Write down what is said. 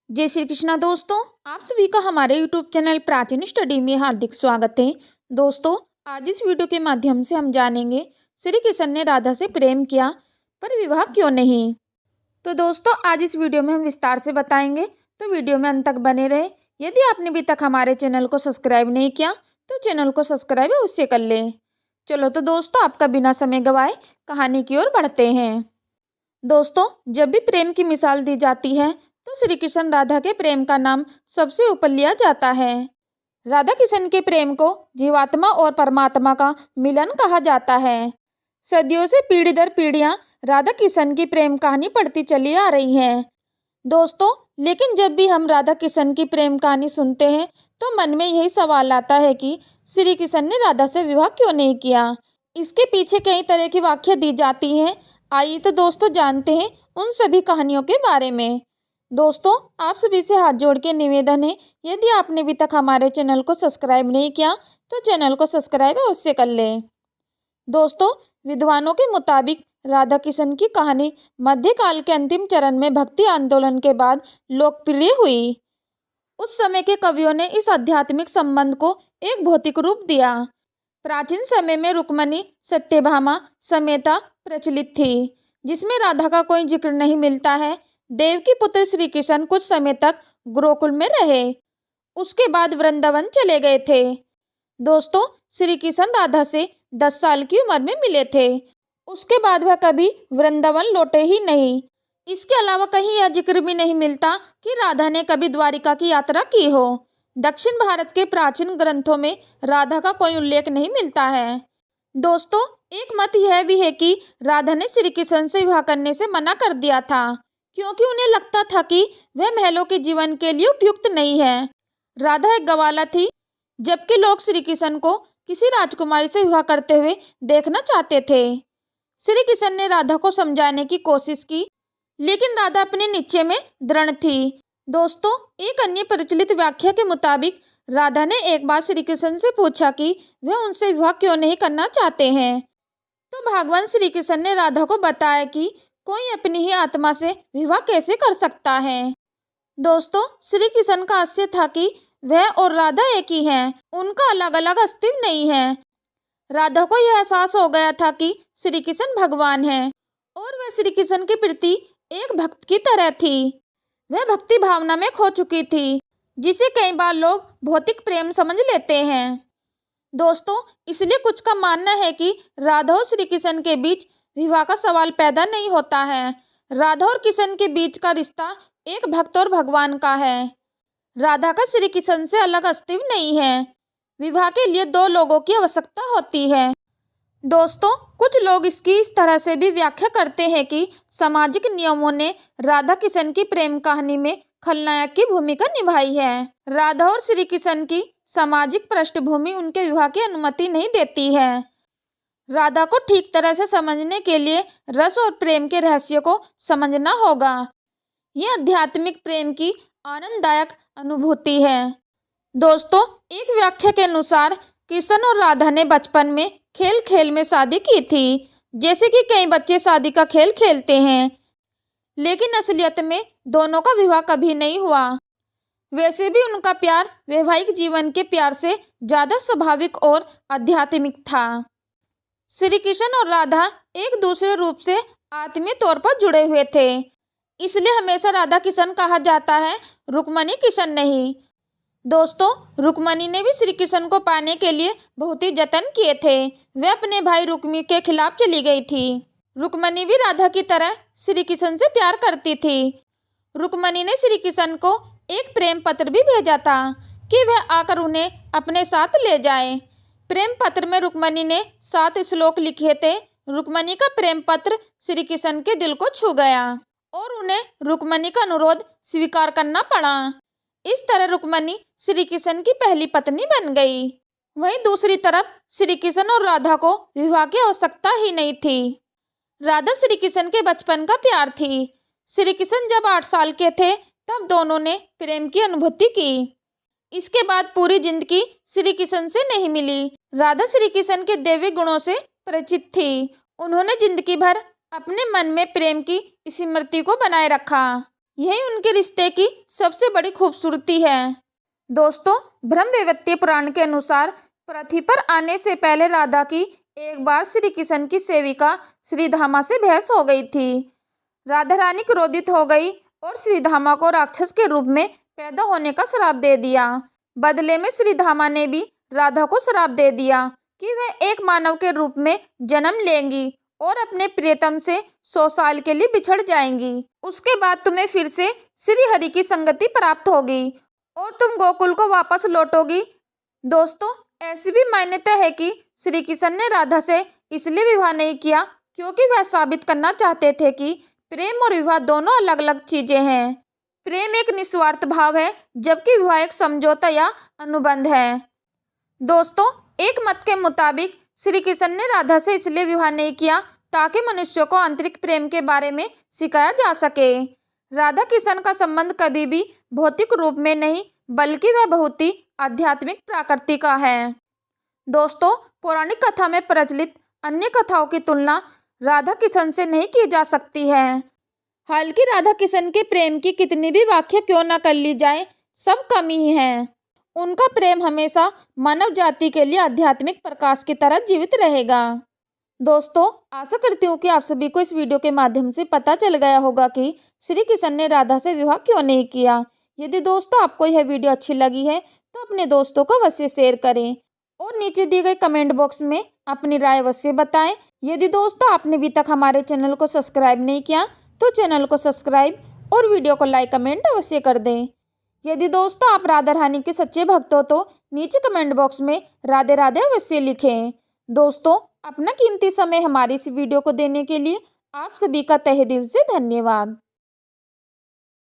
जय श्री कृष्णा दोस्तों। आप सभी का हमारे यूट्यूब चैनल प्राचीन स्टडी में हार्दिक स्वागत है। दोस्तों, आज इस वीडियो के माध्यम से हम जानेंगे श्री कृष्ण ने राधा से प्रेम किया पर विवाह क्यों नहीं। तो दोस्तों, आज इस वीडियो में हम विस्तार से बताएंगे, तो वीडियो में अंत तक बने रहे। यदि आपने अभी तक हमारे चैनल को सब्सक्राइब नहीं किया तो चैनल को सब्सक्राइब अवश्य कर लें। चलो तो दोस्तों, आपका बिना समय गवाए कहानी की ओर बढ़ते हैं। दोस्तों, जब भी प्रेम की मिसाल दी जाती है तो श्री कृष्ण राधा के प्रेम का नाम सबसे ऊपर लिया जाता है। राधा कृष्ण के प्रेम को जीवात्मा और परमात्मा का मिलन कहा जाता है। सदियों से पीढ़ी दर पीढ़ियां राधा कृष्ण की प्रेम कहानी पढ़ती चली आ रही हैं। दोस्तों, लेकिन जब भी हम राधा कृष्ण की प्रेम कहानी सुनते हैं तो मन में यही सवाल आता है कि श्री कृष्ण ने राधा से विवाह क्यों नहीं किया। इसके पीछे कई तरह की व्याख्या दी जाती हैं। आइए तो दोस्तों जानते हैं उन सभी कहानियों के बारे में। दोस्तों, आप सभी से हाथ जोड़ के निवेदन है, यदि आपने अभी तक हमारे चैनल को सब्सक्राइब नहीं किया तो चैनल को सब्सक्राइब अवश्य कर लें। दोस्तों, विद्वानों के मुताबिक राधा कृष्ण की कहानी मध्यकाल के अंतिम चरण में भक्ति आंदोलन के बाद लोकप्रिय हुई। उस समय के कवियों ने इस आध्यात्मिक संबंध को एक भौतिक रूप दिया। प्राचीन समय में रुक्मणी सत्यभामा समेता प्रचलित थी, जिसमें राधा का कोई जिक्र नहीं मिलता है। देव की पुत्र श्री कृष्ण कुछ समय तक गोकुल में रहे, उसके बाद वृंदावन चले गए थे। दोस्तों, श्री कृष्ण राधा से 10 साल की उम्र में मिले थे। उसके बाद वह कभी वृंदावन लौटे ही नहीं। इसके अलावा कहीं यह जिक्र भी नहीं मिलता कि राधा ने कभी द्वारिका की यात्रा की हो। दक्षिण भारत के प्राचीन ग्रंथों में राधा का कोई उल्लेख नहीं मिलता है। दोस्तों, एक मत यह भी है कि राधा ने श्री कृष्ण से विवाह करने से मना कर दिया था, क्योंकि उन्हें लगता था कि वह महलों के जीवन के लिए उपयुक्त नहीं है। राधा एक गवाला थी, जबकि लोग श्री कृष्ण को किसी राजकुमारी से विवाह करते हुए देखना चाहते थे। श्री कृष्ण ने राधा को समझाने की कोशिश की, लेकिन राधा अपने निश्चय में दृढ़ थी। दोस्तों, एक अन्य प्रचलित व्याख्या के मुताबिक राधा ने एक बार श्री कृष्ण से पूछा कि वह उनसे विवाह क्यों नहीं करना चाहते हैं। तो भगवान श्री कृष्ण ने राधा को बताया कि कोई अपनी ही आत्मा से विवाह कैसे कर सकता है। दोस्तों, श्री कृष्ण का आशय था कि वह और राधा एक ही हैं, उनका अलग अलग अस्तित्व नहीं है। राधा को यह एहसास हो गया था कि श्री कृष्ण भगवान हैं और वह श्री कृष्ण के प्रति एक भक्त की तरह थी। वह भक्ति भावना में खो चुकी थी, जिसे कई बार लोग भौतिक प्रेम समझ लेते हैं। दोस्तों, इसलिए कुछ का मानना है कि राधा और श्री कृष्ण के बीच विवाह का सवाल पैदा नहीं होता है। राधा और कृष्ण के बीच का रिश्ता एक भक्त और भगवान का है। राधा का श्री कृष्ण से अलग अस्तित्व नहीं है। विवाह के लिए 2 लोगों की आवश्यकता होती है। दोस्तों, कुछ लोग इसकी इस तरह से भी व्याख्या करते हैं कि सामाजिक नियमों ने राधा कृष्ण की प्रेम कहानी में खलनायक की भूमिका निभाई है। राधा और श्री कृष्ण की सामाजिक पृष्ठभूमि उनके विवाह की अनुमति नहीं देती है। राधा को ठीक तरह से समझने के लिए रस और प्रेम के रहस्य को समझना होगा। यह आध्यात्मिक प्रेम की आनंददायक अनुभूति है। दोस्तों, एक व्याख्या के अनुसार कृष्ण और राधा ने बचपन में खेल खेल में शादी की थी, जैसे कि कई बच्चे शादी का खेल खेलते हैं, लेकिन असलियत में दोनों का विवाह कभी नहीं हुआ। वैसे भी उनका प्यार वैवाहिक जीवन के प्यार से ज्यादा स्वाभाविक और आध्यात्मिक था। श्री कृष्ण और राधा एक दूसरे रूप से आत्मीय तौर पर जुड़े हुए थे, इसलिए हमेशा राधा कृष्ण कहा जाता है, रुक्मणी कृष्ण नहीं। दोस्तों, रुक्मणी ने भी श्री कृष्ण को पाने के लिए बहुत ही जतन किए थे। वह अपने भाई रुक्मी के खिलाफ चली गई थी। रुक्मणी भी राधा की तरह श्री कृष्ण से प्यार करती थी। रुक्मणी ने श्री कृष्ण को एक प्रेम पत्र भी भेजा था कि वह आकर उन्हें अपने साथ ले जाए। प्रेम पत्र में रुक्मणी ने 7 श्लोक लिखे थे। रुक्मणी का प्रेम पत्र श्री कृष्ण के दिल को छू गया और उन्हें रुक्मणी का अनुरोध स्वीकार करना पड़ा। इस तरह रुक्मणी श्री कृष्ण की पहली पत्नी बन गई। वहीं दूसरी तरफ श्री कृष्ण और राधा को विवाह की आवश्यकता ही नहीं थी। राधा श्री कृष्ण के बचपन का प्यार थी। श्री कृष्ण जब 8 साल के थे तब दोनों ने प्रेम की अनुभूति की। इसके बाद पूरी जिंदगी श्री कृष्ण से नहीं मिली। राधा श्री कृष्ण के दैवी गुणों से परिचित थी। उन्होंने जिंदगी भर अपने मन में प्रेम की स्मृति को बनाए रखा। यही उनके रिश्ते की सबसे बड़ी खूबसूरती है। दोस्तों, ब्रह्मवैवर्त पुराण के अनुसार पृथ्वी पर आने से पहले राधा की एक बार श्री कृष्ण की सेविका श्रीधामा से बहस हो गई थी। राधा रानी क्रोधित हो गई और श्रीधामा को राक्षस के रूप में पैदा होने का श्राप दे दिया। बदले में श्रीधामा ने भी राधा को श्राप दे दिया कि वह एक मानव के रूप में जन्म लेंगी और अपने प्रियतम से 100 साल के लिए बिछड़ जाएंगी। उसके बाद तुम्हें फिर से श्री हरि की संगति प्राप्त होगी और तुम गोकुल को वापस लौटोगी। दोस्तों, ऐसी भी मान्यता है कि श्री कृष्ण ने राधा से इसलिए विवाह नहीं किया क्योंकि वह साबित करना चाहते थे कि प्रेम और विवाह दोनों अलग अलग चीजें हैं। प्रेम एक निस्वार्थ भाव है, जबकि विवाह एक समझौता या अनुबंध है। दोस्तों, एक मत के मुताबिक श्री कृष्ण ने राधा से इसलिए विवाह नहीं किया ताकि मनुष्यों को आंतरिक प्रेम के बारे में सिखाया जा सके। राधा कृष्ण का संबंध कभी भी भौतिक रूप में नहीं, बल्कि वह बहुत ही आध्यात्मिक प्रकृति का है। दोस्तों, पौराणिक कथा में प्रचलित अन्य कथाओं की तुलना राधा कृष्ण से नहीं की जा सकती है। हालांकि राधा कृष्ण के प्रेम की कितनी भी व्याख्या क्यों न कर ली जाए, सब कम ही है। उनका प्रेम हमेशा मानव जाति के लिए आध्यात्मिक प्रकाश की तरह जीवित रहेगा। दोस्तों, आशा करती हूँ कि आप सभी को इस वीडियो के माध्यम से पता चल गया होगा कि श्री कृष्ण ने राधा से विवाह क्यों नहीं किया। यदि दोस्तों आपको यह वीडियो अच्छी लगी है तो अपने दोस्तों को अवश्य शेयर करें और नीचे दिए गए कमेंट बॉक्स में अपनी राय अवश्य बताएं। यदि दोस्तों आपने अभी तक हमारे चैनल को सब्सक्राइब नहीं किया तो चैनल को सब्सक्राइब और वीडियो को लाइक कमेंट अवश्य कर दें। यदि दोस्तों आप राधा रानी के सच्चे भक्त हो तो नीचे कमेंट बॉक्स में राधे राधे अवश्य लिखें। दोस्तों, अपना कीमती समय हमारी इस वीडियो को देने के लिए आप सभी का तहे दिल से धन्यवाद।